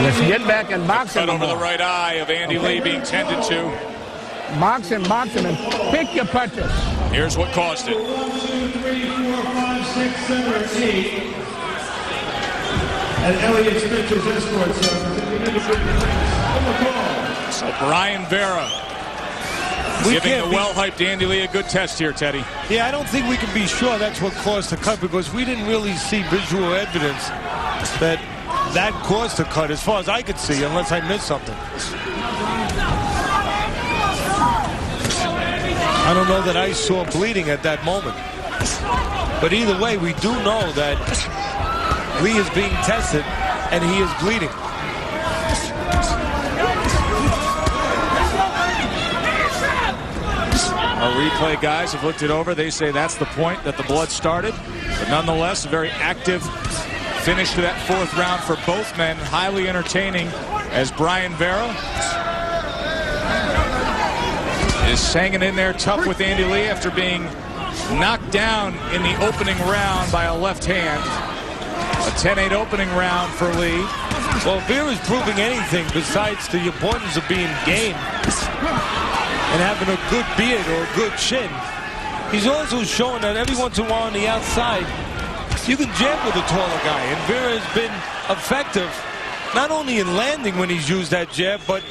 Let's get back and box him. Cut over the right eye of Andy Lee being tended to. Box him, and pick your punches. Here's what caused it. 1, 2, 3, 4, 5, 6, 7, 8. And Elliot Spencer's escort, So Brian Vera giving the well-hyped Andy Lee a good test here, Teddy. Yeah, I don't think we can be sure that's what caused the cut because we didn't really see visual evidence that caused the cut as far as I could see, unless I missed something. I don't know that I saw bleeding at that moment. But either way, we do know that Lee is being tested and he is bleeding. Our replay guys have looked it over. They say that's the point that the blood started. But nonetheless, a very active finish to that fourth round for both men. Highly entertaining as Brian Vera is hanging in there tough with Andy Lee after being knocked down in the opening round by a left hand. A 10-8 opening round for Lee. Well, if Vera's proving anything besides the importance of being game and having a good beard or a good chin, he's also showing that every once in a while on the outside, you can jab with a taller guy. And Vera has been effective, not only in landing when he's used that jab, but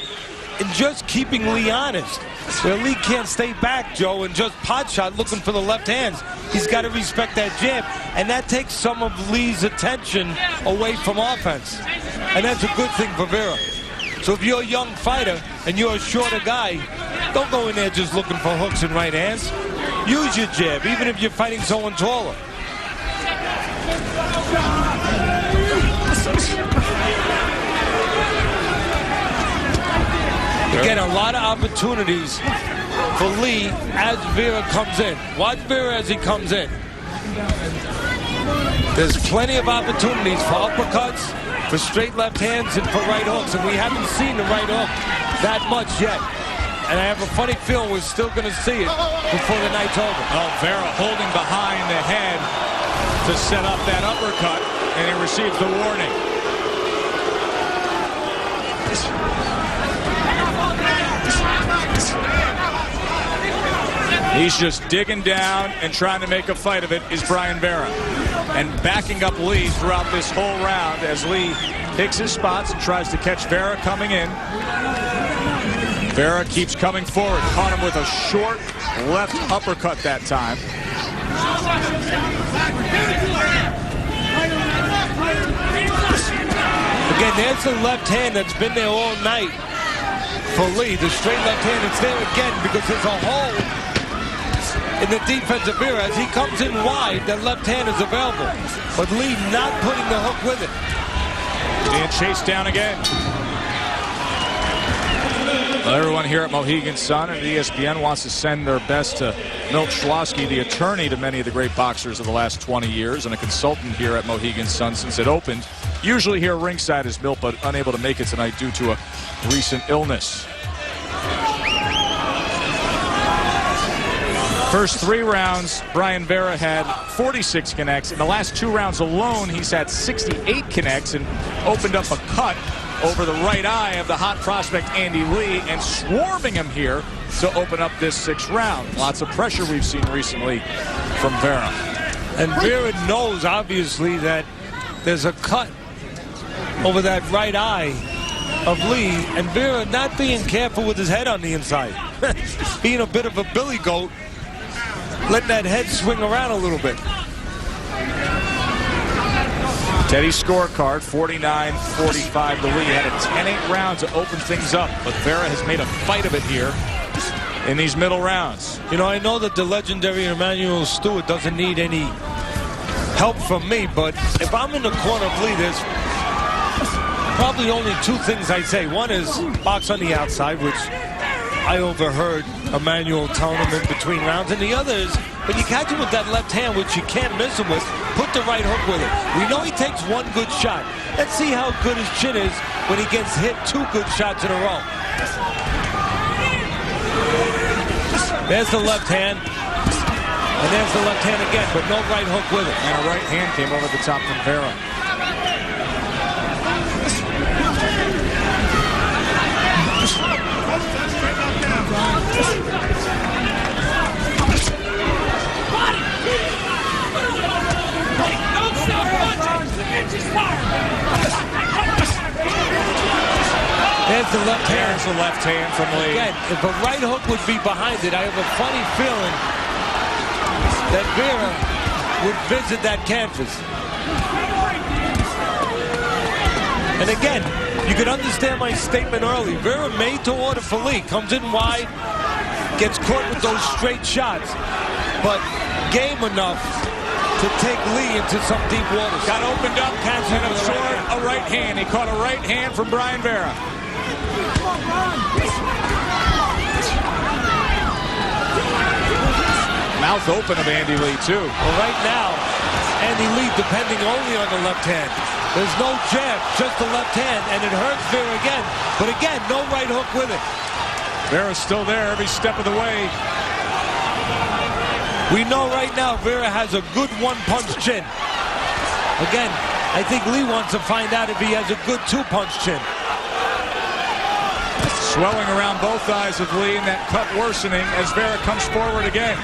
in just keeping Lee honest. Where Lee can't stay back, Joe, and just pot shot looking for the left hands. He's got to respect that jab. And that takes some of Lee's attention away from offense. And that's a good thing for Vera. So if you're a young fighter and you're a shorter guy, don't go in there just looking for hooks and right hands. Use your jab, even if you're fighting someone taller. Again, a lot of opportunities for Lee as Vera comes in. Watch Vera as he comes in. There's plenty of opportunities for uppercuts, for straight left hands, and for right hooks. And we haven't seen the right hook that much yet. And I have a funny feeling we're still going to see it before the night's over. Oh, Vera holding behind the head to set up that uppercut, and he receives the warning. He's just digging down and trying to make a fight of it is Brian Vera. And backing up Lee throughout this whole round as Lee picks his spots and tries to catch Vera coming in. Vera keeps coming forward. Caught him with a short left uppercut that time. Again, there's the left hand that's been there all night for Lee. The straight left hand, it's there again because there's a hole in the defensive Vera. As he comes in wide, that left hand is available. But Lee not putting the hook with it. Being chased down again. Well, everyone here at Mohegan Sun and ESPN wants to send their best to Milt Schlosky, the attorney to many of the great boxers of the last 20 years and a consultant here at Mohegan Sun since it opened. Usually here ringside is Milt, but unable to make it tonight due to a recent illness. First 3 rounds, Brian Vera had 46 connects. In the last 2 rounds alone, he's had 68 connects and opened up a cut over the right eye of the hot prospect Andy Lee and swarming him here to open up this 6th round. Lots of pressure we've seen recently from Vera. And Vera knows, obviously, that there's a cut over that right eye of Lee, and Vera not being careful with his head on the inside. Being a bit of a billy goat, letting that head swing around a little bit. Teddy's scorecard, 49-45 to Lee. Had a 10-8 round to open things up, but Vera has made a fight of it here in these middle rounds. You know, I know that the legendary Emmanuel Stewart doesn't need any help from me, but if I'm in the corner of Lee, there's probably only 2 things I say. One is box on the outside, which I overheard Emmanuel telling him in between rounds. And the other is, when you catch him with that left hand, which you can't miss him with, put the right hook with it. We know he takes 1 good shot. Let's see how good his chin is when he gets hit 2 good shots in a row. There's the left hand. And there's the left hand again, but no right hook with it. And a right hand came over the top from Vera. There's the left hand. There's the left hand from Lee. Again, if a right hook would be behind it, I have a funny feeling that Vera would visit that canvas. And again, you can understand my statement early. Vera made to order for Lee. Comes in wide, gets caught with those straight shots, but game enough to take Lee into some deep waters. Got opened up and absorbed a right hand. He caught a right hand from Brian Vera. Mouth open of Andy Lee, too. Well, right now, Andy Lee depending only on the left hand. There's no jab, just the left hand, and it hurts Vera again. But again, no right hook with it. Vera's still there every step of the way. We know right now Vera has a good one-punch chin. Again, I think Lee wants to find out if he has a good two-punch chin. Swelling around both eyes of Lee, and that cut worsening as Vera comes forward again.